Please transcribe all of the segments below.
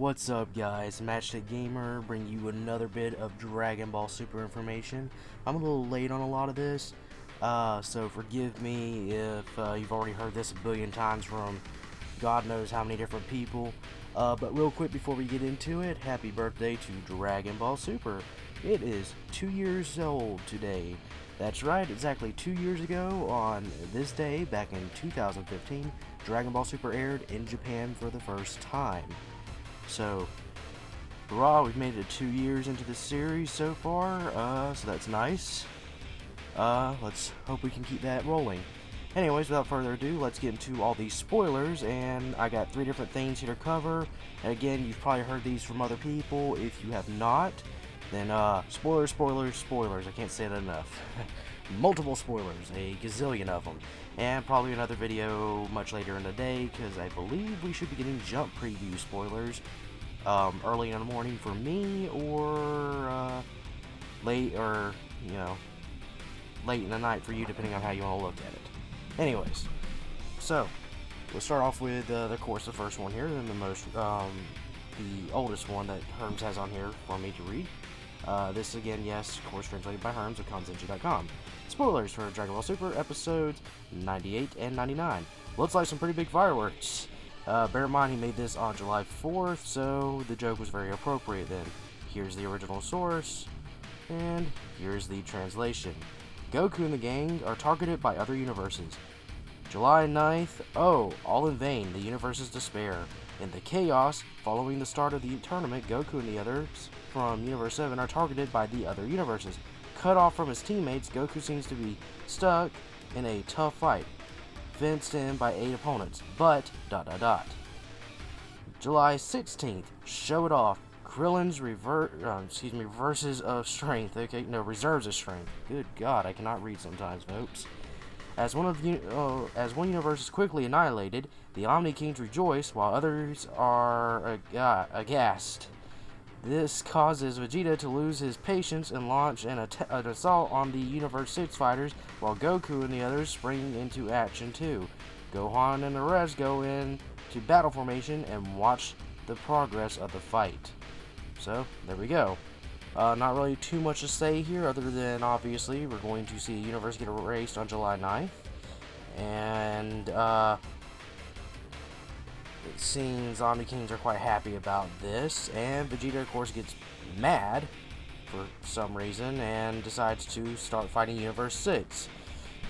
What's up, guys? Matchstick Gamer bringing you another bit of Dragon Ball Super information. I'm a little late on a lot of this, so forgive me if you've already heard this a billion times from God knows how many different people. But real quick before we get into it, happy birthday to Dragon Ball Super. It is 2 years old today. That's right, exactly 2 years ago on this day, back in 2015, Dragon Ball Super aired in Japan for the first time. So, hurrah, we've made it 2 years into the series so far, so that's nice. Let's hope we can keep that rolling. Anyways, without further ado, let's get into all these spoilers, and I got 3 different things here to cover. And again, you've probably heard these from other people. If you have not, then spoilers, spoilers, spoilers. I can't say that enough. Multiple spoilers, a gazillion of them. And probably another video much later in the day, because I believe we should be getting Jump preview spoilers early in the morning for me, or late, or, you know, late in the night for you, depending on how you want to look at it. Anyways, so we'll start off with, of course, the first one here, and the oldest one that Herms has on here for me to read. This again, yes, of course, translated by Herms of Kanzenji.com. Spoilers for Dragon Ball Super episodes 98 and 99. Looks like some pretty big fireworks. Bear in mind he made this on July 4th, so the joke was very appropriate then. Here's the original source, and here's the translation. Goku and the gang are targeted by other universes. July 9th, all in vain, the universe's despair. In the chaos following the start of the tournament, Goku and the others from Universe 7 are targeted by the other universes. Cut off from his teammates, Goku seems to be stuck in a tough fight, fenced in by 8 opponents, but ... July 16th, show it off. Krillin's reverses of strength. Okay, no, reserves of strength. Good God, I cannot read sometimes, folks. As one universe is quickly annihilated, the Omni Kings rejoice while others are aghast. This causes Vegeta to lose his patience and launch an assault on the Universe 6 fighters, while Goku and the others spring into action too. Gohan and the rest go into battle formation and watch the progress of the fight. So, there we go. Not really too much to say here, other than obviously we're going to see a universe get erased on July 9th. And, it seems Omni Kings are quite happy about this, and Vegeta, of course, gets mad for some reason and decides to start fighting Universe 6.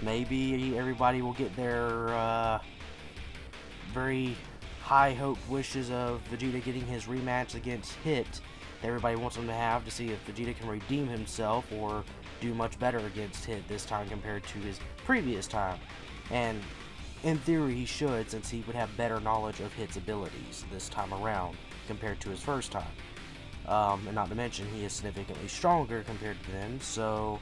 Maybe everybody will get their very high hope wishes of Vegeta getting his rematch against Hit that everybody wants him to have, to see if Vegeta can redeem himself or do much better against Hit this time compared to his previous time. And in theory, he should, since he would have better knowledge of Hit's abilities this time around compared to his first time. And not to mention, he is significantly stronger compared to them, so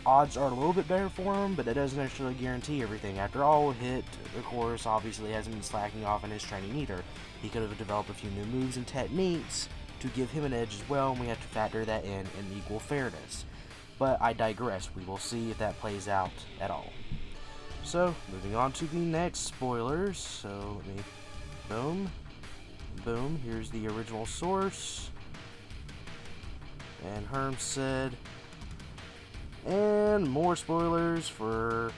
odds are a little bit better for him, but that doesn't necessarily guarantee everything. After all, Hit, of course, obviously hasn't been slacking off in his training either. He could have developed a few new moves and techniques to give him an edge as well, and we have to factor that in equal fairness. But I digress. We will see if that plays out at all. So, moving on to the next spoilers. So, let me, boom, here's the original source. And Herm said, and more spoilers for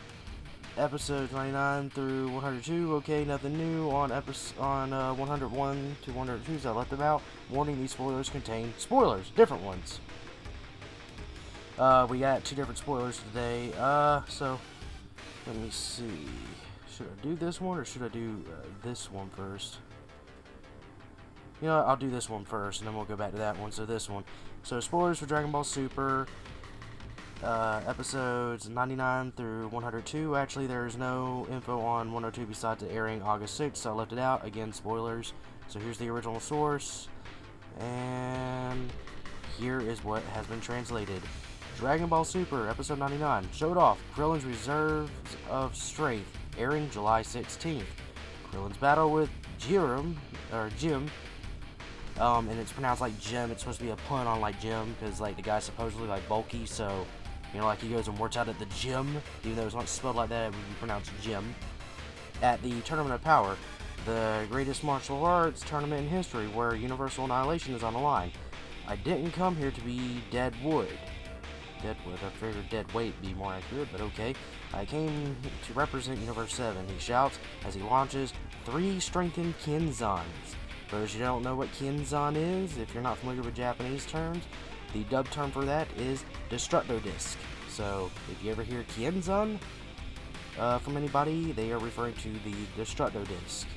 episodes 99 through 102. Okay, nothing new on 101 to 102, so I left them out. Warning, these spoilers contain spoilers, different ones. We got 2 different spoilers today. So let me see. Should I do this one or should I do this one first? You know what, I'll do this one first and then we'll go back to that one. So this one. So spoilers for Dragon Ball Super episodes 99 through 102. Actually, there's no info on 102 besides it airing August 6th, so I left it out. Again, spoilers. So here's the original source. And here is what has been translated. Dragon Ball Super, Episode 99, showed off Krillin's Reserves of Strength, airing July 16th. Krillin's battle with Jim, and it's pronounced like Jim. It's supposed to be a pun on like Jim, because like the guy's supposedly like bulky, so, you know, like he goes and works out at the gym, even though it's not spelled like that, it would be pronounced Jim. At the Tournament of Power, the greatest martial arts tournament in history where universal annihilation is on the line. I didn't come here to be dead wood. Deadwood, I figured dead weight be more accurate, but okay. I came to represent Universe 7, he shouts as he launches 3 strengthened Kenzans. For those who don't know what Kenzan is, if you're not familiar with Japanese terms, the dub term for that is Destructo Disc. So, if you ever hear Kenzan from anybody, they are referring to the Destructo Disc.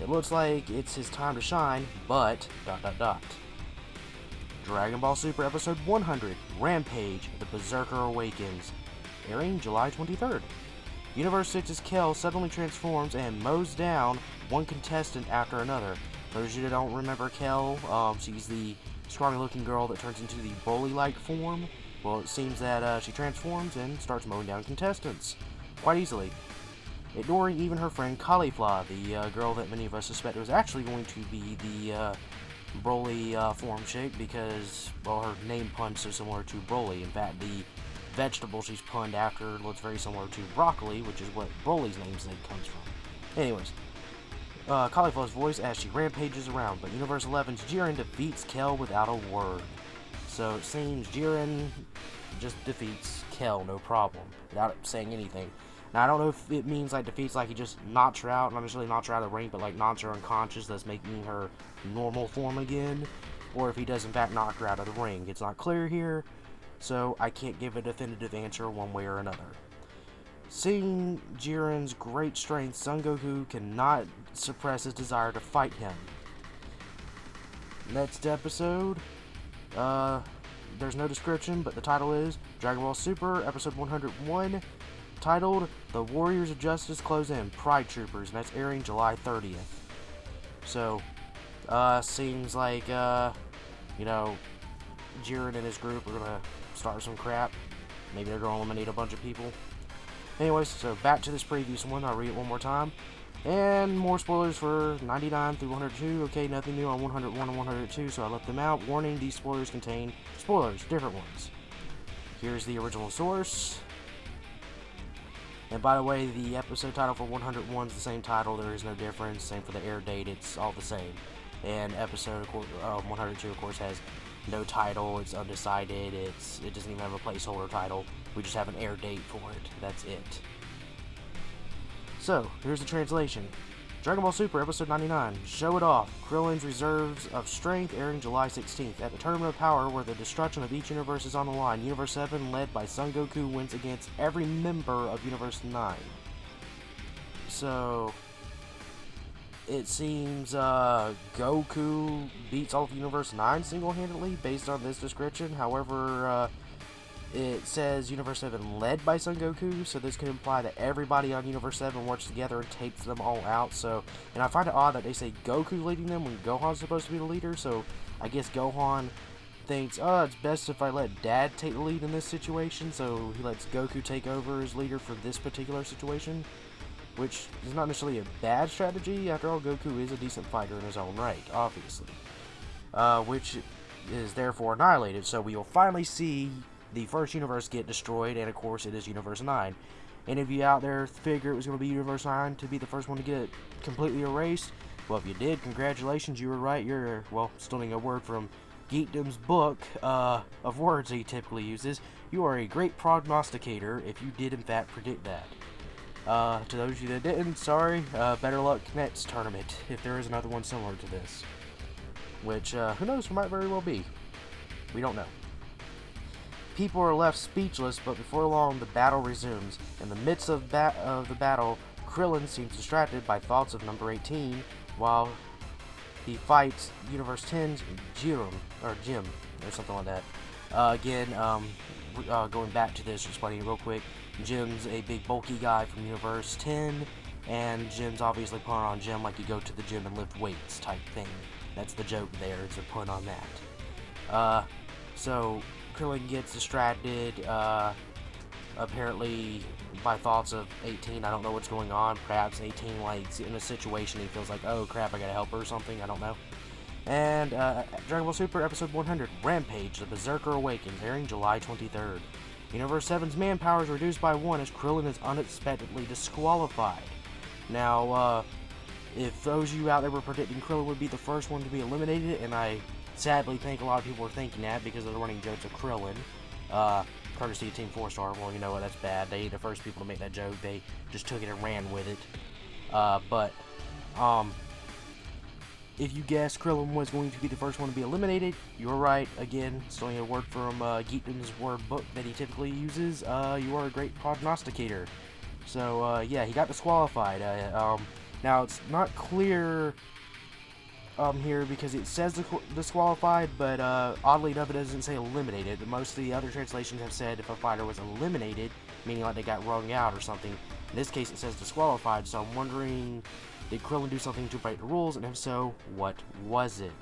It looks like it's his time to shine, but ... Dragon Ball Super Episode 100, Rampage, The Berserker Awakens, airing July 23rd. Universe 6's Kel suddenly transforms and mows down one contestant after another. For those of you that don't remember Kel, she's the scrawny-looking girl that turns into the Broly-like form. Well, it seems that she transforms and starts mowing down contestants quite easily, ignoring even her friend Caulifla, the girl that many of us suspect was actually going to be the Broly form shape because, well, her name pun's so similar to Broly. In fact, the vegetable she's punned after looks very similar to broccoli, which is what Broly's namesake comes from. Anyways, Caulifla's voice as she rampages around, but Universe 11's Jiren defeats Kel without a word. So it seems Jiren just defeats Kel, no problem, without saying anything. Now, I don't know if it means, like, defeats, like, he just knocks her out, not necessarily knocks her out of the ring, but, like, knocks her unconscious, thus making her normal form again, or if he does, in fact, knock her out of the ring. It's not clear here, so I can't give a definitive answer one way or another. Seeing Jiren's great strength, Son Goku cannot suppress his desire to fight him. Next episode, there's no description, but the title is Dragon Ball Super, Episode 101, titled The Warriors of Justice Close In, Pride Troopers, and that's airing July 30th. So, seems like, you know, Jiren and his group are gonna start some crap. Maybe they're gonna eliminate a bunch of people. Anyways, so back to this previous one, I'll read it one more time. And more spoilers for 99 through 102. Okay, nothing new on 101 and 102, so I left them out. Warning, these spoilers contain spoilers, different ones. Here's the original source. And by the way, the episode title for 101 is the same title, there is no difference. Same for the air date, it's all the same. And episode 102, of course, has no title, it's undecided, it doesn't even have a placeholder title. We just have an air date for it, that's it. So, here's the translation. Dragon Ball Super Episode 99, Show It Off, Krillin's Reserves of Strength, airing July 16th. At the Tournament of Power, where the destruction of each universe is on the line, Universe 7, led by Son Goku, wins against every member of Universe 9. So, it seems Goku beats all of Universe 9 single-handedly, based on this description. However, it says Universe 7 led by Son Goku, so this could imply that everybody on Universe 7 works together and takes them all out. So, and I find it odd that they say Goku leading them when Gohan's supposed to be the leader, so I guess Gohan thinks, oh, it's best if I let Dad take the lead in this situation, so he lets Goku take over as leader for this particular situation, which is not necessarily a bad strategy. After all, Goku is a decent fighter in his own right, obviously, which is therefore annihilated, so we will finally see the first universe get destroyed, and of course it is Universe 9. Any of you out there figure it was going to be Universe 9 to be the first one to get completely erased? Well, if you did, congratulations, you were right. You're, well, stealing a word from Geekdom's book of words that he typically uses. You are a great prognosticator if you did in fact predict that. To those of you that didn't, sorry, better luck next tournament, if there is another one similar to this. Which, who knows, might very well be. We don't know. People are left speechless, but before long the battle resumes. In the midst of the battle, Krillin seems distracted by thoughts of number 18, while he fights Universe 10's Jim, or something like that. Again, going back to this, explaining real quick, Jim's a big bulky guy from Universe 10, and Jim's obviously put on Jim like you go to the gym and lift weights type thing. That's the joke there, it's a pun on that. So Krillin gets distracted, apparently by thoughts of 18. I don't know what's going on. Perhaps 18, like, in a situation he feels like, oh crap, I gotta help her or something. I don't know. And Dragon Ball Super Episode 100, Rampage, The Berserker Awakens, airing July 23rd. Universe 7's manpower is reduced by 1 as Krillin is unexpectedly disqualified. Now, if those of you out there were predicting Krillin would be the first one to be eliminated, and I sadly think a lot of people were thinking that because of the running jokes of Krillin, courtesy of Team 4-Star, well, you know what, that's bad. They ain't the first people to make that joke. They just took it and ran with it. If you guessed Krillin was going to be the first one to be eliminated, you were right. Again, stealing a word from Geekdom's word book that he typically uses, you are a great prognosticator. So, yeah, he got disqualified. Now, it's not clear here because it says disqualified, but oddly enough, it doesn't say eliminated. Most of the other translations have said if a fighter was eliminated, meaning like they got wrung out or something. In this case, it says disqualified, so I'm wondering, did Krillin do something to break the rules, and if so, what was it?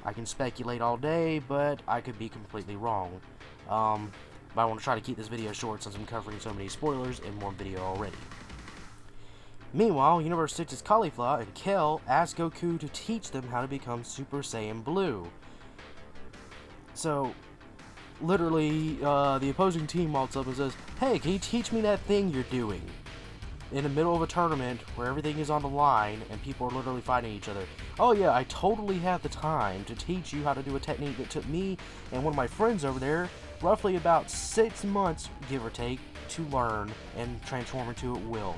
I can speculate all day, but I could be completely wrong. But I want to try to keep this video short since I'm covering so many spoilers in one video already. Meanwhile, Universe 6's Caulifla and Kel ask Goku to teach them how to become Super Saiyan Blue. So, literally, the opposing team walks up and says, "Hey, can you teach me that thing you're doing?" In the middle of a tournament where everything is on the line and people are literally fighting each other. Oh yeah, I totally have the time to teach you how to do a technique that took me and one of my friends over there roughly about 6 months, give or take, to learn and transform into at will.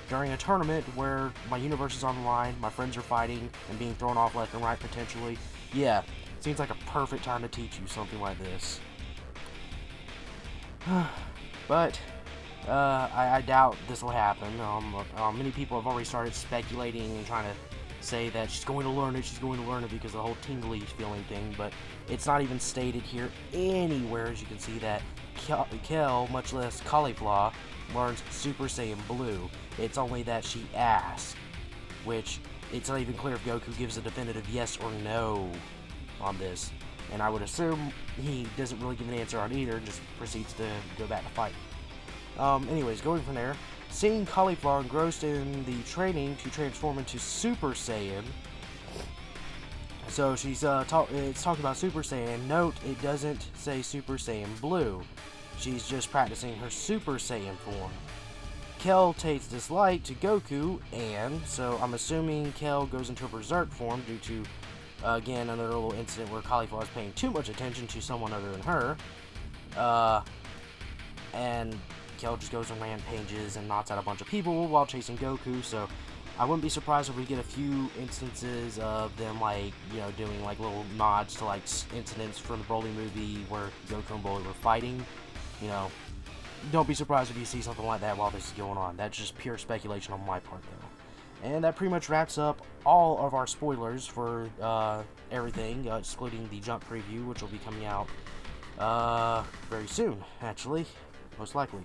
During a tournament where my universe is on the line, my friends are fighting and being thrown off left and right potentially, yeah, seems like a perfect time to teach you something like this. But I doubt this will happen. Many people have already started speculating and trying to say that she's going to learn it because of the whole tingly feeling thing, but it's not even stated here anywhere, as you can see, that Kel, much less Caulifla, learns Super Saiyan Blue. It's only that she asks, which it's not even clear if Goku gives a definitive yes or no on this, and I would assume he doesn't really give an answer on either and just proceeds to go back to fight. Anyways, going from there, seeing Caulifla engrossed in the training to transform into Super Saiyan. So she's it's talking about Super Saiyan. Note, it doesn't say Super Saiyan Blue. She's just practicing her Super Saiyan form. Kel takes dislike to Goku, and so I'm assuming Kel goes into a Berserk form due to, again, another little incident where Caulifla is paying too much attention to someone other than her. And Kel just goes and rampages and knocks out a bunch of people while chasing Goku, so I wouldn't be surprised if we get a few instances of them, like, you know, doing like little nods to like incidents from the Broly movie where Goku and Broly were fighting. You know, don't be surprised if you see something like that while this is going on. That's just pure speculation on my part, though. And that pretty much wraps up all of our spoilers for everything, excluding the Jump preview, which will be coming out very soon, actually, most likely.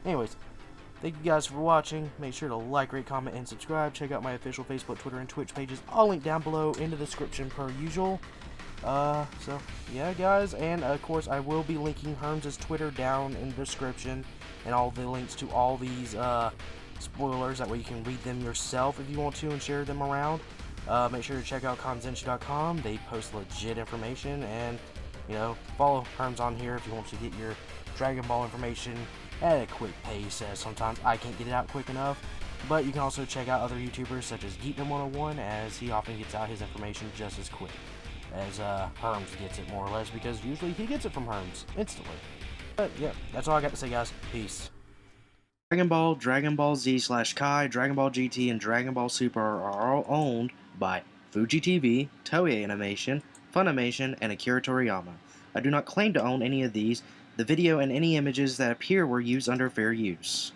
Anyways, thank you guys for watching. Make sure to like, rate, comment, and subscribe. Check out my official Facebook, Twitter, and Twitch pages, all linked down below in the description per usual. So, yeah, guys, and of course, I will be linking Herms' Twitter down in the description, and all the links to all these, spoilers. That way you can read them yourself if you want to and share them around. Make sure to check out Kanzenshii.com. They post legit information, and, you know, follow Herms on here if you want to get your Dragon Ball information at a quick pace, as sometimes I can't get it out quick enough. But you can also check out other YouTubers such as Geekdom101, as he often gets out his information just as quick as Herms gets it, more or less, because usually he gets it from Herms instantly. But yeah, that's all I got to say, guys. Peace. Dragon Ball, Dragon Ball Z/Kai, Dragon Ball GT, and Dragon Ball Super are all owned by Fuji TV, Toei Animation, Funimation, and Akira Toriyama. I do not claim to own any of these. The video and any images that appear were used under fair use.